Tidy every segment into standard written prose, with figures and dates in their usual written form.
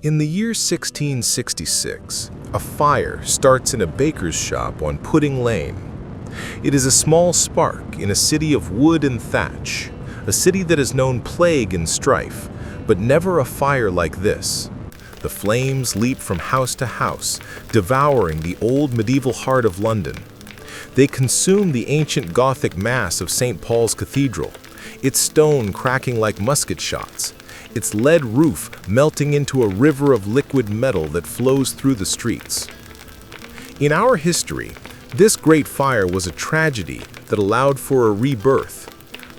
In the year 1666, a fire starts in a baker's shop on Pudding Lane. It is a small spark in a city of wood and thatch, a city that has known plague and strife, but never a fire like this. The flames leap from house to house, devouring the old medieval heart of London. They consume the ancient Gothic mass of St. Paul's Cathedral, its stone cracking like musket shots, its lead roof melting into a river of liquid metal that flows through the streets. In our history, this great fire was a tragedy that allowed for a rebirth.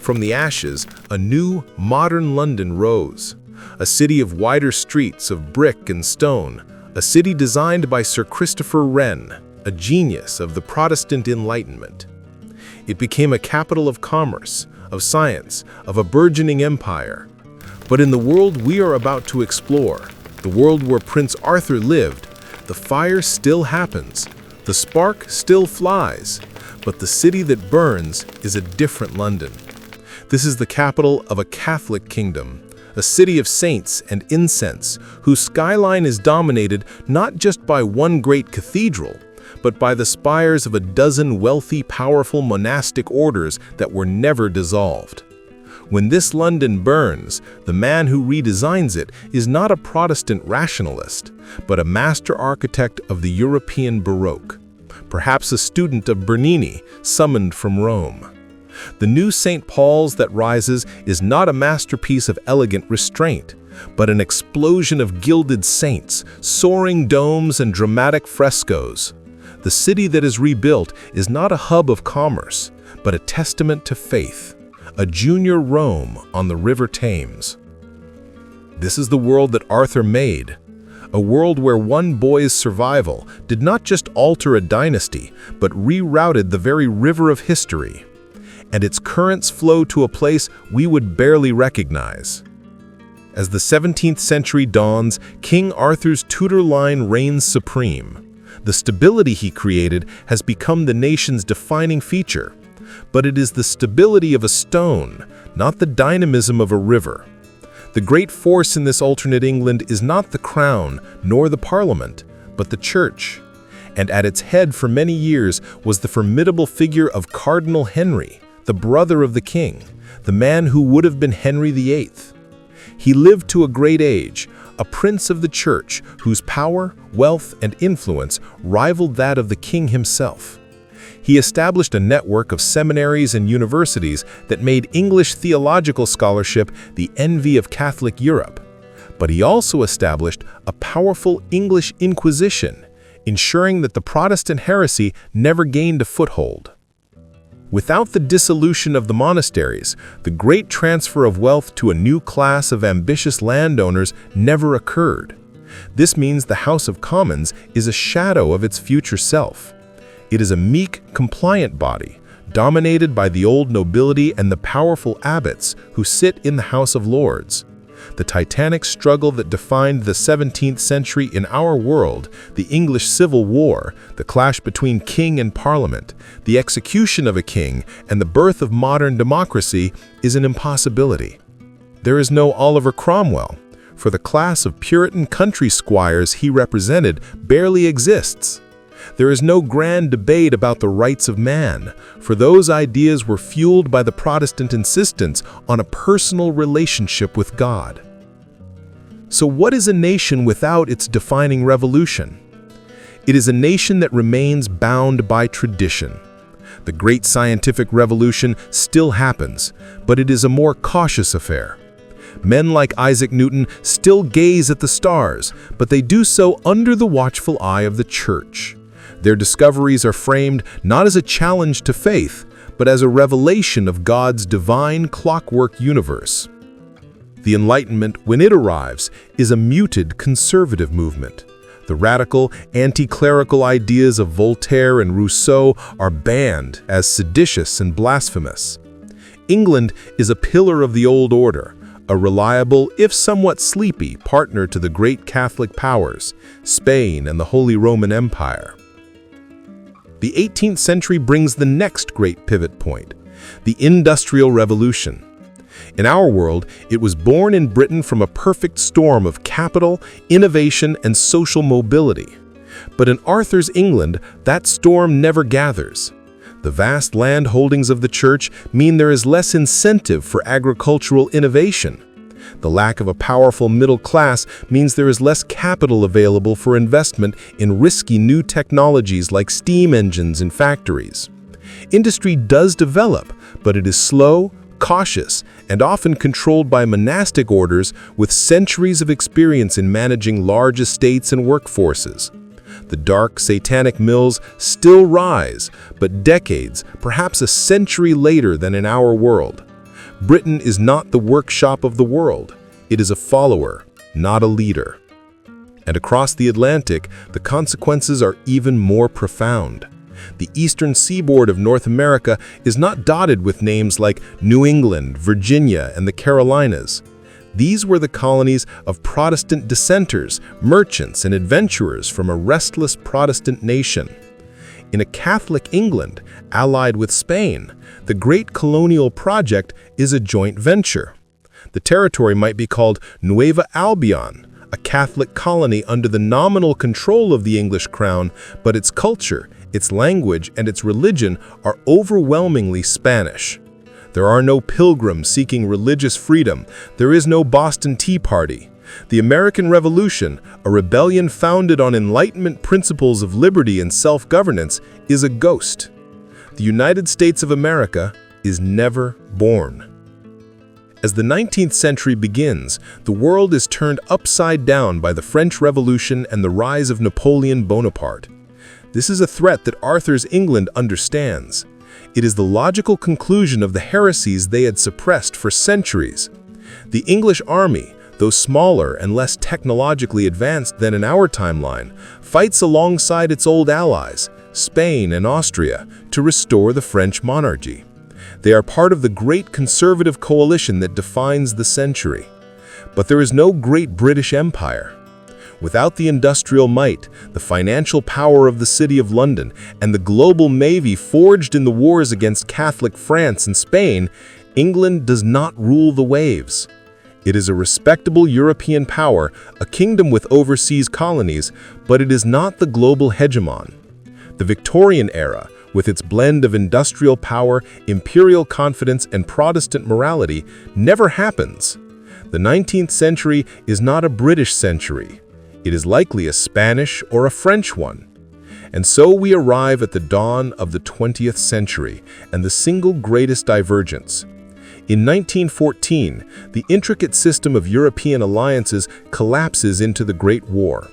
From the ashes, a new, modern London rose, a city of wider streets of brick and stone, a city designed by Sir Christopher Wren, a genius of the Protestant Enlightenment. It became a capital of commerce, of science, of a burgeoning empire. But in the world we are about to explore, the world where Prince Arthur lived, the fire still happens, the spark still flies, but the city that burns is a different London. This is the capital of a Catholic kingdom, a city of saints and incense, whose skyline is dominated not just by one great cathedral, but by the spires of a dozen wealthy, powerful monastic orders that were never dissolved. When this London burns, the man who redesigns it is not a Protestant rationalist, but a master architect of the European Baroque, perhaps a student of Bernini, summoned from Rome. The new St. Paul's that rises is not a masterpiece of elegant restraint, but an explosion of gilded saints, soaring domes, and dramatic frescoes. The city that is rebuilt is not a hub of commerce, but a testament to faith, a junior Rome on the River Thames. This is the world that Arthur made, a world where one boy's survival did not just alter a dynasty, but rerouted the very river of history, and its currents flow to a place we would barely recognize. As the 17th century dawns, King Arthur's Tudor line reigns supreme. The stability he created has become the nation's defining feature, but it is the stability of a stone, not the dynamism of a river. The great force in this alternate England is not the crown nor the parliament, but the church. And at its head for many years was the formidable figure of Cardinal Henry, the brother of the king, the man who would have been Henry VIII. He lived to a great age, a prince of the church whose power, wealth, and influence rivaled that of the king himself. He established a network of seminaries and universities that made English theological scholarship the envy of Catholic Europe. But he also established a powerful English Inquisition, ensuring that the Protestant heresy never gained a foothold. Without the dissolution of the monasteries, the great transfer of wealth to a new class of ambitious landowners never occurred. This means the House of Commons is a shadow of its future self. It is a meek, compliant body, dominated by the old nobility and the powerful abbots who sit in the House of Lords. The titanic struggle that defined the 17th century in our world, the English Civil War, the clash between king and parliament, the execution of a king, and the birth of modern democracy, is an impossibility. There is no Oliver Cromwell, for the class of Puritan country squires he represented barely exists. There is no grand debate about the rights of man, for those ideas were fueled by the Protestant insistence on a personal relationship with God. So what is a nation without its defining revolution? It is a nation that remains bound by tradition. The great scientific revolution still happens, but it is a more cautious affair. Men like Isaac Newton still gaze at the stars, but they do so under the watchful eye of the church. Their discoveries are framed not as a challenge to faith, but as a revelation of God's divine clockwork universe. The Enlightenment, when it arrives, is a muted conservative movement. The radical, anti-clerical ideas of Voltaire and Rousseau are banned as seditious and blasphemous. England is a pillar of the old order, a reliable, if somewhat sleepy, partner to the great Catholic powers, Spain and the Holy Roman Empire. The 18th century brings the next great pivot point, the Industrial Revolution. In our world, it was born in Britain from a perfect storm of capital, innovation, and social mobility. But in Arthur's England, that storm never gathers. The vast land holdings of the church mean there is less incentive for agricultural innovation. The lack of a powerful middle class means there is less capital available for investment in risky new technologies like steam engines in factories. Industry does develop, but it is slow, cautious, and often controlled by monastic orders with centuries of experience in managing large estates and workforces. The dark, satanic mills still rise, but decades, perhaps a century later than in our world. Britain is not the workshop of the world. It is a follower, not a leader. And across the Atlantic, the consequences are even more profound. The eastern seaboard of North America is not dotted with names like New England, Virginia, and the Carolinas. These were the colonies of Protestant dissenters, merchants, and adventurers from a restless Protestant nation. In a Catholic England, allied with Spain, the great colonial project is a joint venture. The territory might be called Nueva Albion, a Catholic colony under the nominal control of the English crown, but its culture, its language, and its religion are overwhelmingly Spanish. There are no pilgrims seeking religious freedom. There is no Boston Tea Party. The American Revolution, a rebellion founded on Enlightenment principles of liberty and self-governance, is a ghost. The United States of America is never born. As the 19th century begins, the world is turned upside down by the French Revolution and the rise of Napoleon Bonaparte. This is a threat that Arthur's England understands. It is the logical conclusion of the heresies they had suppressed for centuries. The English army, though smaller and less technologically advanced than in our timeline, fights alongside its old allies, Spain and Austria, to restore the French monarchy. They are part of the great conservative coalition that defines the century. But there is no great British Empire. Without the industrial might, the financial power of the City of London, and the global navy forged in the wars against Catholic France and Spain, England does not rule the waves. It is a respectable European power, a kingdom with overseas colonies, but it is not the global hegemon. The Victorian era, with its blend of industrial power, imperial confidence, and Protestant morality, never happens. The 19th century is not a British century. It is likely a Spanish or a French one. And so we arrive at the dawn of the 20th century and the single greatest divergence. In 1914, the intricate system of European alliances collapses into the Great War.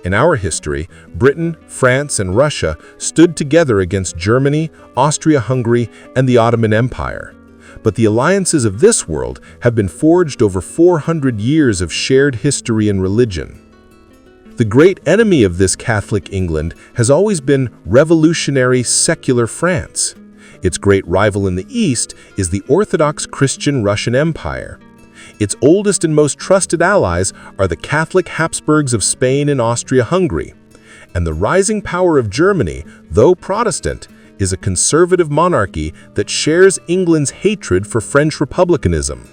In our history, Britain, France, and Russia stood together against Germany, Austria-Hungary, and the Ottoman Empire. But the alliances of this world have been forged over 400 years of shared history and religion. The great enemy of this Catholic England has always been revolutionary secular France. Its great rival in the East is the Orthodox Christian Russian Empire. Its oldest and most trusted allies are the Catholic Habsburgs of Spain and Austria-Hungary. And the rising power of Germany, though Protestant, is a conservative monarchy that shares England's hatred for French republicanism.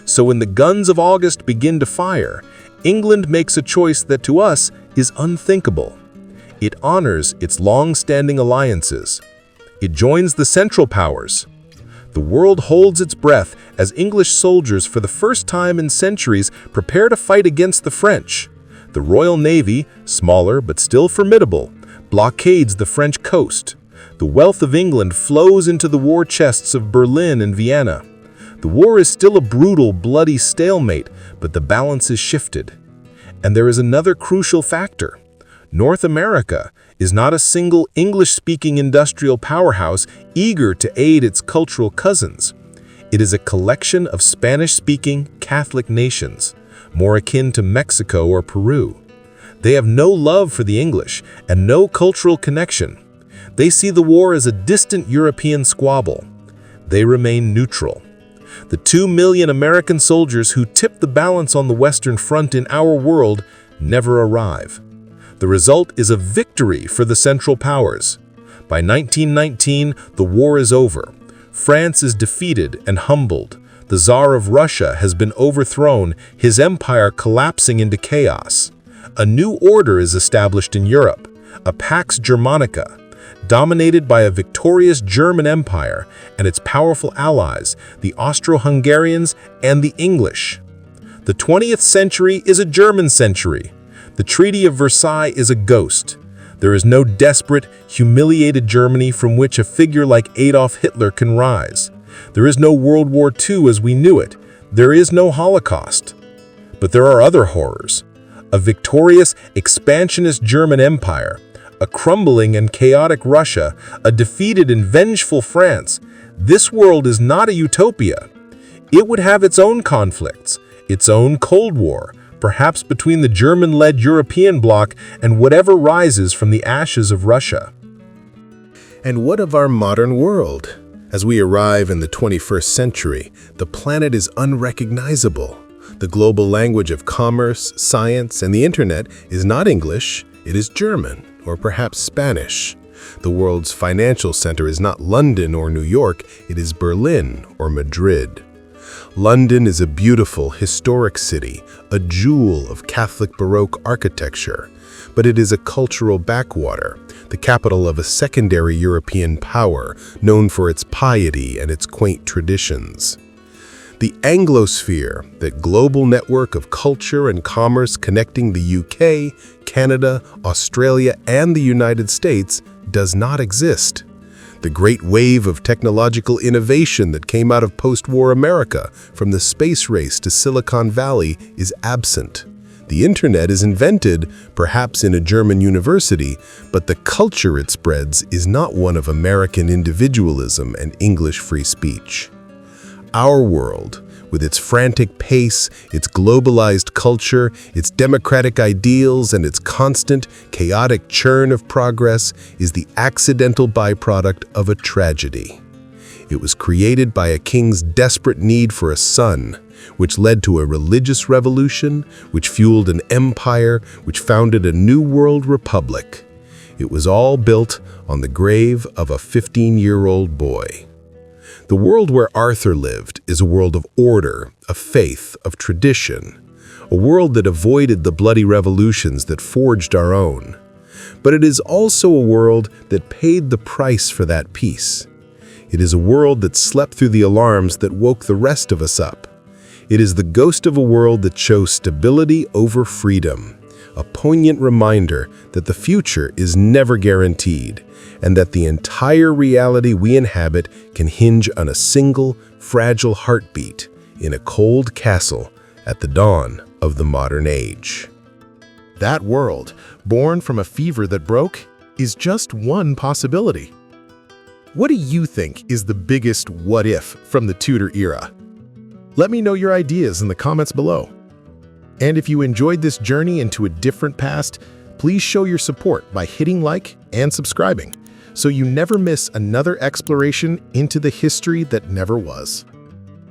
So when the guns of August begin to fire, England makes a choice that to us is unthinkable. It honors its long-standing alliances. It joins the Central Powers. The world holds its breath as English soldiers for the first time in centuries prepare to fight against the French. The Royal Navy, smaller but still formidable, blockades the French coast. The wealth of England flows into the war chests of Berlin and Vienna. The war is still a brutal, bloody stalemate, but the balance is shifted. And there is another crucial factor. North America is not a single English-speaking industrial powerhouse eager to aid its cultural cousins. It is a collection of Spanish-speaking Catholic nations, more akin to Mexico or Peru. They have no love for the English and no cultural connection. They see the war as a distant European squabble. They remain neutral. The 2 million American soldiers who tip the balance on the Western Front in our world never arrive. The result is a victory for the Central Powers. By 1919, the war is over. France is defeated and humbled. The Tsar of Russia has been overthrown, his empire collapsing into chaos. A new order is established in Europe, a Pax Germanica, dominated by a victorious German Empire and its powerful allies, the Austro-Hungarians and the English. The 20th century is a German century. The Treaty of Versailles is a ghost. There is no desperate, humiliated Germany from which a figure like Adolf Hitler can rise. There is no World War II as we knew it. There is no Holocaust. But there are other horrors. A victorious, expansionist German Empire, a crumbling and chaotic Russia, a defeated and vengeful France. This world is not a utopia. It would have its own conflicts, its own Cold War, perhaps between the German-led European bloc and whatever rises from the ashes of Russia. And what of our modern world? As we arrive in the 21st century, the planet is unrecognizable. The global language of commerce, science, and the internet is not English, it is German, or perhaps Spanish. The world's financial center is not London or New York, it is Berlin or Madrid. London is a beautiful, historic city, a jewel of Catholic Baroque architecture, but it is a cultural backwater, the capital of a secondary European power known for its piety and its quaint traditions. The Anglosphere, that global network of culture and commerce connecting the UK, Canada, Australia, and the United States, does not exist. The great wave of technological innovation that came out of post-war America, from the space race to Silicon Valley, is absent. The internet is invented, perhaps in a German university, but the culture it spreads is not one of American individualism and English free speech. Our world, with its frantic pace, its globalized culture, its democratic ideals, and its constant, chaotic churn of progress, is the accidental byproduct of a tragedy. It was created by a king's desperate need for a son, which led to a religious revolution, which fueled an empire, which founded a new world republic. It was all built on the grave of a 15-year-old boy. The world where Arthur lived is a world of order, of faith, of tradition, a world that avoided the bloody revolutions that forged our own. But it is also a world that paid the price for that peace. It is a world that slept through the alarms that woke the rest of us up. It is the ghost of a world that chose stability over freedom, a poignant reminder that the future is never guaranteed, and that the entire reality we inhabit can hinge on a single, fragile heartbeat in a cold castle at the dawn of the modern age. That world, born from a fever that broke, is just one possibility. What do you think is the biggest what if from the Tudor era? Let me know your ideas in the comments below. And if you enjoyed this journey into a different past, please show your support by hitting like and subscribing, so you never miss another exploration into the history that never was.